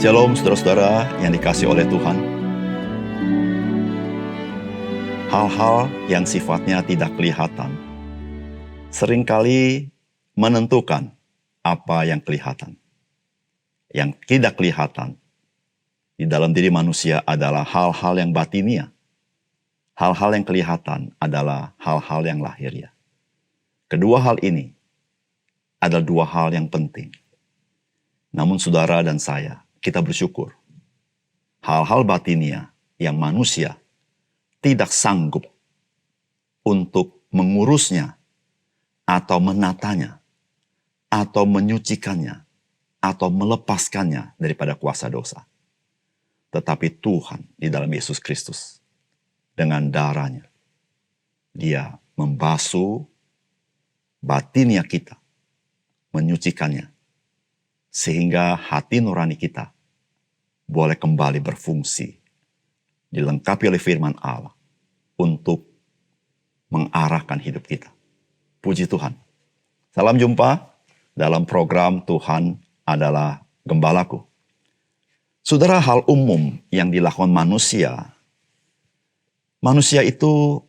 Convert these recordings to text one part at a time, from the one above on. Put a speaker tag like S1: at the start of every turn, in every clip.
S1: Shalom saudara-saudara yang dikasihi oleh Tuhan. Hal-hal yang sifatnya tidak kelihatan seringkali menentukan apa yang kelihatan. Yang tidak kelihatan di dalam diri manusia adalah hal-hal yang batinia. Hal-hal yang kelihatan adalah hal-hal yang lahiriah. Kedua hal ini adalah dua hal yang penting. Namun saudara dan saya, kita bersyukur. Hal-hal batinia yang manusia tidak sanggup untuk mengurusnya, atau menatanya, atau menyucikannya, atau melepaskannya daripada kuasa dosa. Tetapi Tuhan di dalam Yesus Kristus, dengan darahnya, Dia membasuh batinia kita, menyucikannya, sehingga hati nurani kita boleh kembali berfungsi, dilengkapi oleh firman Allah untuk mengarahkan hidup kita. Puji Tuhan. Salam jumpa dalam program Tuhan adalah Gembalaku. Saudara, hal umum yang dilakukan manusia itu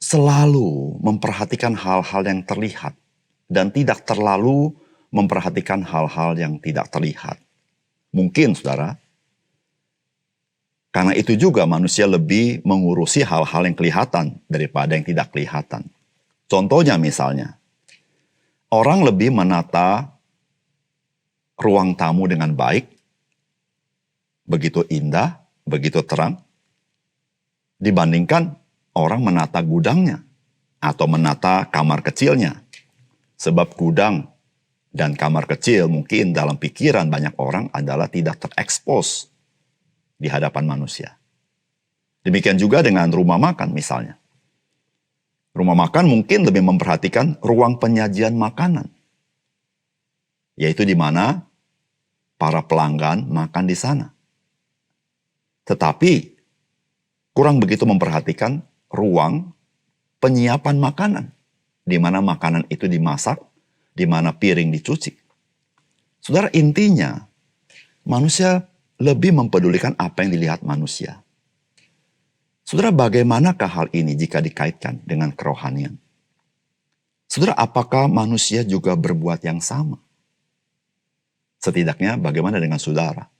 S1: selalu memperhatikan hal-hal yang terlihat dan tidak terlalu memperhatikan hal-hal yang tidak terlihat. Mungkin, saudara, karena itu juga manusia lebih mengurusi hal-hal yang kelihatan daripada yang tidak kelihatan. Contohnya misalnya, orang lebih menata ruang tamu dengan baik, begitu indah, begitu terang, dibandingkan orang menata gudangnya atau menata kamar kecilnya. Sebab gudang dan kamar kecil mungkin dalam pikiran banyak orang adalah tidak terekspos di hadapan manusia. Demikian juga dengan rumah makan misalnya. Rumah makan mungkin lebih memperhatikan ruang penyajian makanan. Yaitu di mana para pelanggan makan di sana. Tetapi kurang begitu memperhatikan ruang penyiapan makanan. Di mana makanan itu dimasak, di mana piring dicuci. Saudara, intinya manusia lebih mempedulikan apa yang dilihat manusia. Saudara, bagaimanakah hal ini jika dikaitkan dengan kerohanian? Saudara, apakah manusia juga berbuat yang sama? Setidaknya bagaimana dengan saudara?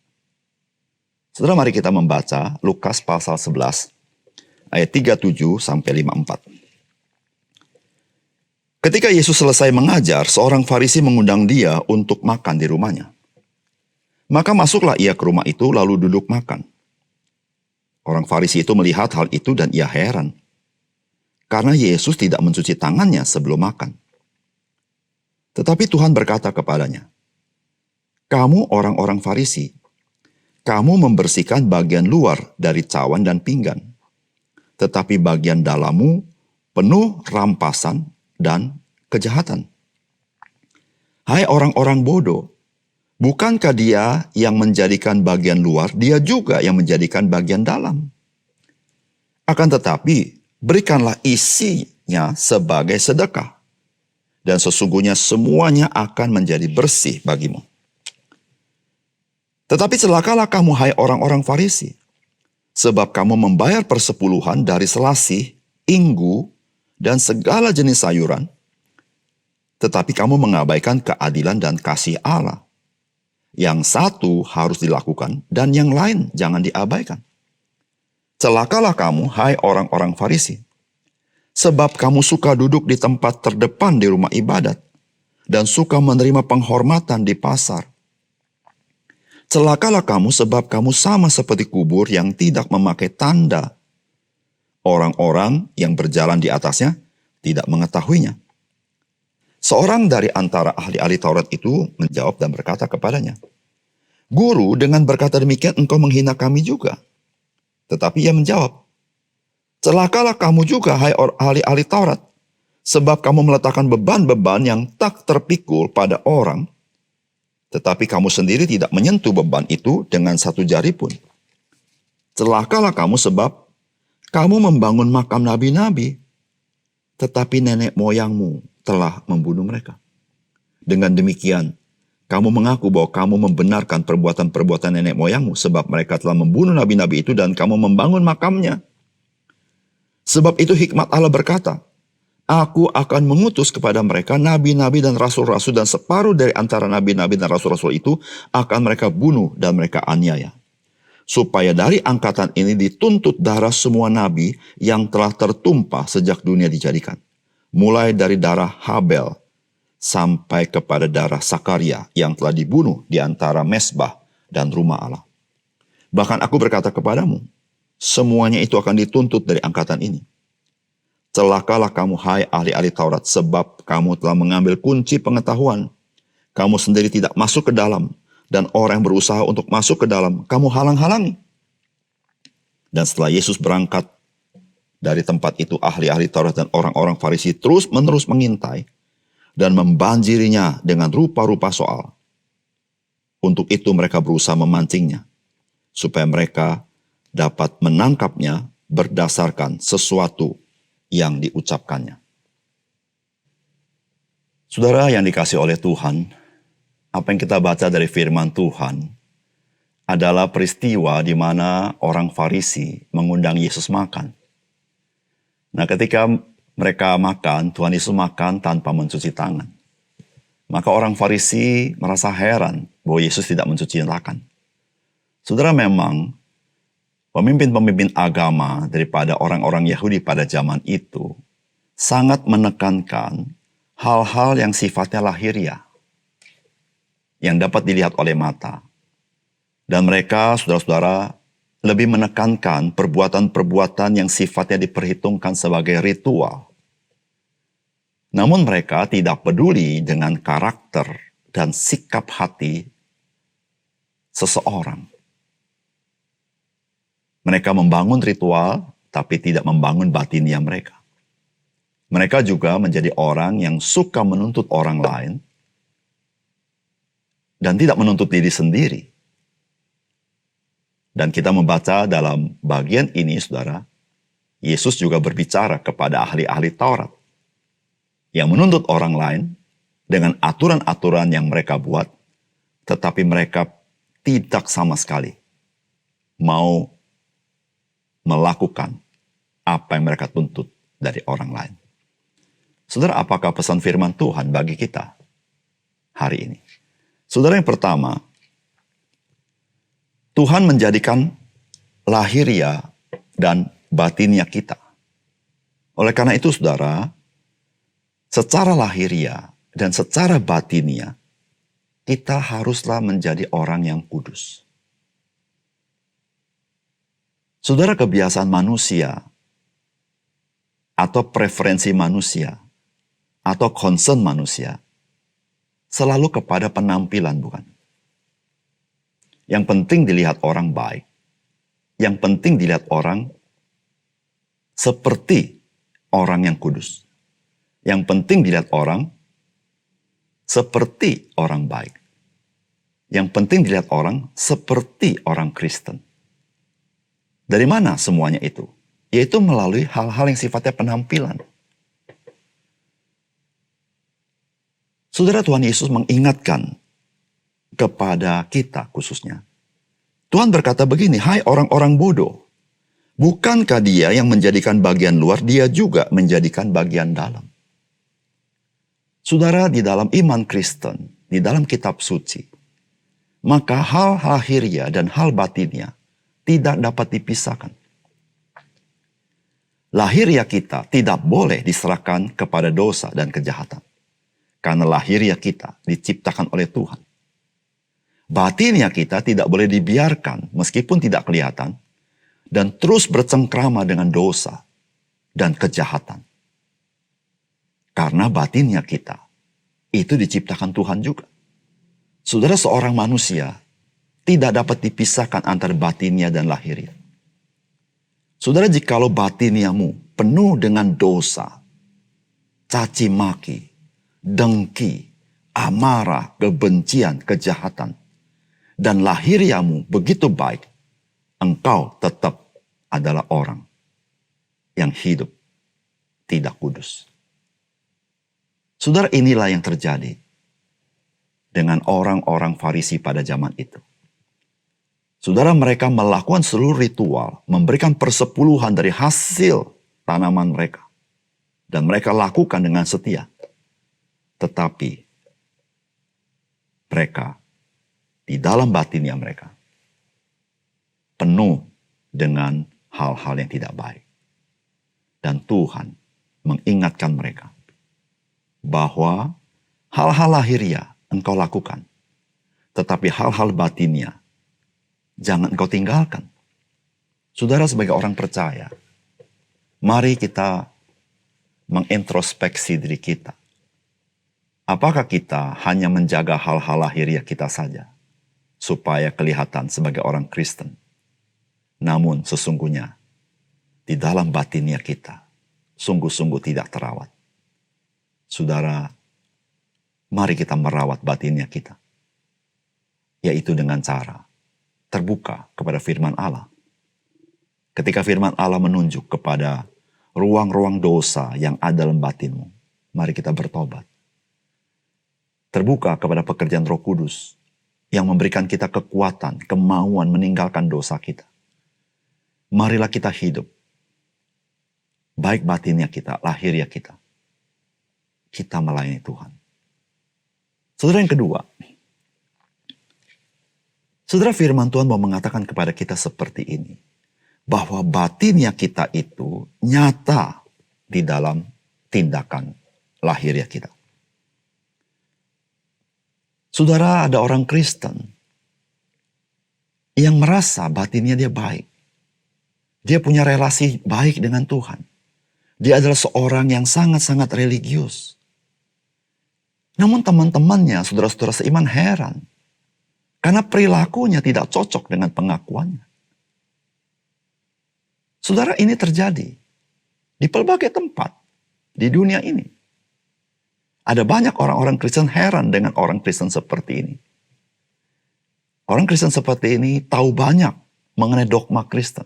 S1: Saudara, mari kita membaca Lukas pasal 11 ayat 37 sampai 54. Ketika Yesus selesai mengajar, seorang Farisi mengundang dia untuk makan di rumahnya. Maka masuklah ia ke rumah itu lalu duduk makan. Orang Farisi itu melihat hal itu dan ia heran. Karena Yesus tidak mencuci tangannya sebelum makan. Tetapi Tuhan berkata kepadanya, "Kamu orang-orang Farisi, kamu membersihkan bagian luar dari cawan dan pinggan. Tetapi bagian dalammu penuh rampasan dan kejahatan. Hai orang-orang bodoh, bukankah dia yang menjadikan bagian luar, dia juga yang menjadikan bagian dalam? Akan tetapi, berikanlah isinya sebagai sedekah, dan sesungguhnya semuanya akan menjadi bersih bagimu. Tetapi celakalah kamu, hai orang-orang Farisi, sebab kamu membayar persepuluhan dari selasih, inggu, dan segala jenis sayuran, tetapi kamu mengabaikan keadilan dan kasih Allah. Yang satu harus dilakukan dan yang lain jangan diabaikan. Celakalah kamu, hai orang-orang Farisi, sebab kamu suka duduk di tempat terdepan di rumah ibadat dan suka menerima penghormatan di pasar. Celakalah kamu sebab kamu sama seperti kubur yang tidak memakai tanda. Orang-orang yang berjalan di atasnya tidak mengetahuinya." Seorang dari antara ahli-ahli Taurat itu menjawab dan berkata kepadanya, "Guru, dengan berkata demikian engkau menghina kami juga." Tetapi ia menjawab, "Celakalah kamu juga, hai ahli-ahli Taurat, sebab kamu meletakkan beban-beban yang tak terpikul pada orang, tetapi kamu sendiri tidak menyentuh beban itu dengan satu jari pun. Celakalah kamu sebab kamu membangun makam nabi-nabi, tetapi nenek moyangmu telah membunuh mereka. Dengan demikian, Kamu mengaku bahwa kamu membenarkan perbuatan-perbuatan nenek moyangmu sebab mereka telah membunuh nabi-nabi itu dan kamu membangun makamnya. Sebab itu hikmat Allah berkata, Aku akan mengutus kepada mereka nabi-nabi dan rasul-rasul dan separuh dari antara nabi-nabi dan rasul-rasul itu akan mereka bunuh dan mereka aniaya. Supaya dari angkatan ini dituntut darah semua nabi yang telah tertumpah sejak dunia dijadikan. Mulai dari darah Habel sampai kepada darah Sakaria yang telah dibunuh di antara mesbah dan rumah Allah. Bahkan aku berkata kepadamu, semuanya itu akan dituntut dari angkatan ini. Celakalah kamu hai ahli-ahli Taurat, sebab kamu telah mengambil kunci pengetahuan. Kamu sendiri tidak masuk ke dalam, dan orang yang berusaha untuk masuk ke dalam, kamu halang-halangi. Dan setelah Yesus berangkat dari tempat itu, ahli-ahli Taurat dan orang-orang Farisi terus-menerus mengintai, dan membanjirinya dengan rupa-rupa soal. Untuk itu mereka berusaha memancingnya, supaya mereka dapat menangkapnya berdasarkan sesuatu yang diucapkannya. Saudara yang dikasihi oleh Tuhan, apa yang kita baca dari firman Tuhan adalah peristiwa di mana orang Farisi mengundang Yesus makan. Nah, ketika mereka makan, Tuhan Yesus makan tanpa mencuci tangan. Maka orang Farisi merasa heran bahwa Yesus tidak mencuci tangan. Saudara, memang pemimpin-pemimpin agama daripada orang-orang Yahudi pada zaman itu sangat menekankan hal-hal yang sifatnya lahiriah, yang dapat dilihat oleh mata. Dan mereka, saudara-saudara, lebih menekankan perbuatan-perbuatan yang sifatnya diperhitungkan sebagai ritual. Namun mereka tidak peduli dengan karakter dan sikap hati seseorang. Mereka membangun ritual, tapi tidak membangun batinnya mereka. Mereka juga menjadi orang yang suka menuntut orang lain dan tidak menuntut diri sendiri. Dan kita membaca dalam bagian ini, saudara, Yesus juga berbicara kepada ahli-ahli Taurat yang menuntut orang lain dengan aturan-aturan yang mereka buat, tetapi mereka tidak sama sekali mau melakukan apa yang mereka tuntut dari orang lain. Saudara, apakah pesan firman Tuhan bagi kita hari ini? Saudara, yang pertama, Tuhan menjadikan lahiriah dan batinnya kita. Oleh karena itu, saudara, secara lahiriah dan secara batinnya, kita haruslah menjadi orang yang kudus. Saudara, kebiasaan manusia atau preferensi manusia atau concern manusia selalu kepada penampilan, bukan? Yang penting dilihat orang baik. Yang penting dilihat orang seperti orang yang kudus. Yang penting dilihat orang seperti orang baik. Yang penting dilihat orang seperti orang Kristen. Dari mana semuanya itu? Yaitu melalui hal-hal yang sifatnya penampilan. Saudara, Tuhan Yesus mengingatkan kepada kita khususnya. Tuhan berkata begini, hai orang-orang bodoh, bukankah dia yang menjadikan bagian luar, dia juga menjadikan bagian dalam. Saudara, di dalam iman Kristen, di dalam kitab suci, maka hal lahiriah dan hal batinnya tidak dapat dipisahkan. Lahiriah kita tidak boleh diserahkan kepada dosa dan kejahatan. Karena lahiriah kita diciptakan oleh Tuhan. Batinnya kita tidak boleh dibiarkan meskipun tidak kelihatan dan terus bercengkrama dengan dosa dan kejahatan. Karena batinnya kita itu diciptakan Tuhan juga. Saudara, seorang manusia tidak dapat dipisahkan antara batinnya dan lahiriah. Saudara, jikalau batinyamu penuh dengan dosa, caci maki, dengki, amarah, kebencian, kejahatan, dan lahiriahmu begitu baik, engkau tetap adalah orang yang hidup tidak kudus. Saudara, inilah yang terjadi dengan orang-orang Farisi pada zaman itu. Saudara, mereka melakukan seluruh ritual, memberikan persepuluhan dari hasil tanaman mereka. Dan mereka lakukan dengan setia. Tetapi mereka, di dalam batinnya mereka, penuh dengan hal-hal yang tidak baik. Dan Tuhan mengingatkan mereka bahwa hal-hal lahiriah engkau lakukan, tetapi hal-hal batinnya jangan engkau tinggalkan. Saudara, sebagai orang percaya, mari kita mengintrospeksi diri kita. Apakah kita hanya menjaga hal-hal lahiriah kita saja, supaya kelihatan sebagai orang Kristen? Namun sesungguhnya, di dalam batinnya kita, sungguh-sungguh tidak terawat. Saudara, mari kita merawat batinnya kita. Yaitu dengan cara terbuka kepada firman Allah. Ketika firman Allah menunjuk kepada ruang-ruang dosa yang ada dalam batinmu, mari kita bertobat. Terbuka kepada pekerjaan Roh Kudus yang memberikan kita kekuatan, kemauan meninggalkan dosa kita. Marilah kita hidup, baik batinnya kita, lahiriah kita. Kita melayani Tuhan. Saudara, yang kedua, saudara, firman Tuhan mau mengatakan kepada kita seperti ini, bahwa batinnya kita itu nyata di dalam tindakan lahiriah kita. Saudara, ada orang Kristen yang merasa batinnya dia baik. Dia punya relasi baik dengan Tuhan. Dia adalah seorang yang sangat-sangat religius. Namun teman-temannya, saudara-saudara seiman heran. Karena perilakunya tidak cocok dengan pengakuannya. Saudara, ini terjadi di pelbagai tempat di dunia ini. Ada banyak orang-orang Kristen heran dengan orang Kristen seperti ini. Orang Kristen seperti ini tahu banyak mengenai dogma Kristen.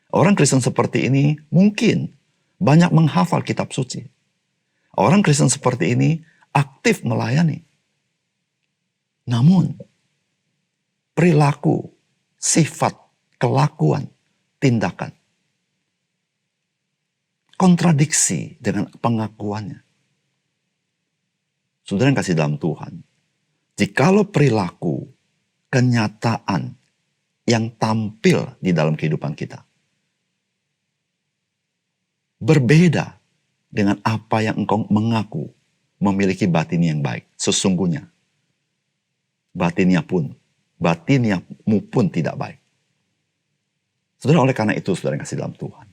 S1: Orang Kristen seperti ini mungkin banyak menghafal kitab suci. Orang Kristen seperti ini aktif melayani. Namun, perilaku, sifat, kelakuan, tindakan, kontradiksi dengan pengakuannya. Saudara yang kasih dalam Tuhan, jikalau perilaku, kenyataan yang tampil di dalam kehidupan kita berbeda dengan apa yang engkau mengaku memiliki batin yang baik, sesungguhnya batinmu pun tidak baik. Saudara, oleh karena itu, saudara yang kasih dalam Tuhan,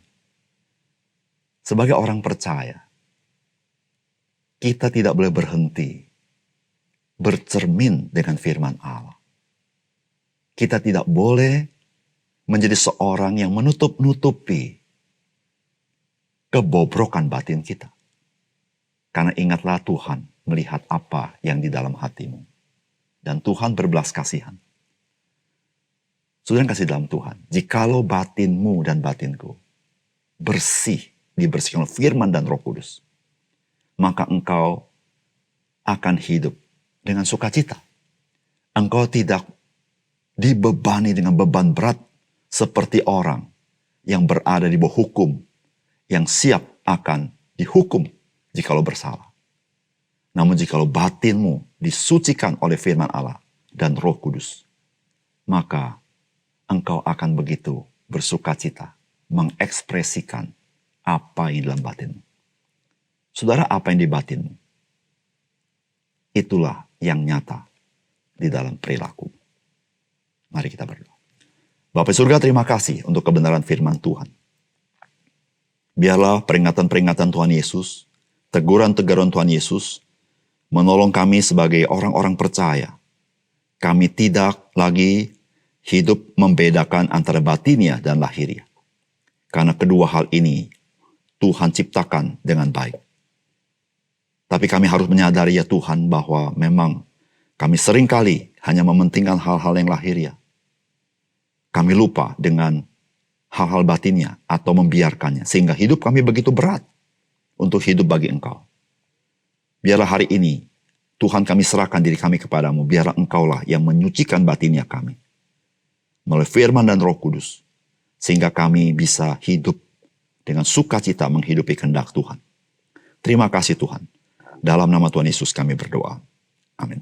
S1: sebagai orang percaya, kita tidak boleh berhenti bercermin dengan firman Allah. Kita tidak boleh menjadi seorang yang menutup-nutupi kebobrokan batin kita. Karena ingatlah, Tuhan melihat apa yang di dalam hatimu. Dan Tuhan berbelas kasihan. Saudara yang kasih dalam Tuhan, jikalau batinmu dan batinku bersih, dibersihkan oleh firman dan Roh Kudus, maka engkau akan hidup dengan sukacita. Engkau tidak dibebani dengan beban berat seperti orang yang berada di bawah hukum, yang siap akan dihukum jikalau bersalah. Namun jikalau batinmu disucikan oleh firman Allah dan Roh Kudus, maka engkau akan begitu bersukacita mengekspresikan apa yang dalam batinmu. Saudara, apa yang di batinmu, itulah yang nyata di dalam perilaku. Mari kita berdoa. Bapa surga, terima kasih untuk kebenaran firman Tuhan. Biarlah peringatan-peringatan Tuhan Yesus, teguran-teguran Tuhan Yesus, menolong kami sebagai orang-orang percaya. Kami tidak lagi hidup membedakan antara batinnya dan lahiriah. Karena kedua hal ini Tuhan ciptakan dengan baik. Tapi kami harus menyadari, ya Tuhan, bahwa memang kami seringkali hanya mementingkan hal-hal yang lahiriah. Kami lupa dengan hal-hal batinnya atau membiarkannya. Sehingga hidup kami begitu berat untuk hidup bagi Engkau. Biarlah hari ini Tuhan, kami serahkan diri kami kepadamu. Biarlah Engkaulah yang menyucikan batinnya kami melalui firman dan Roh Kudus, sehingga kami bisa hidup dengan sukacita menghidupi kehendak Tuhan. Terima kasih Tuhan. Dalam nama Tuhan Yesus kami berdoa. Amin.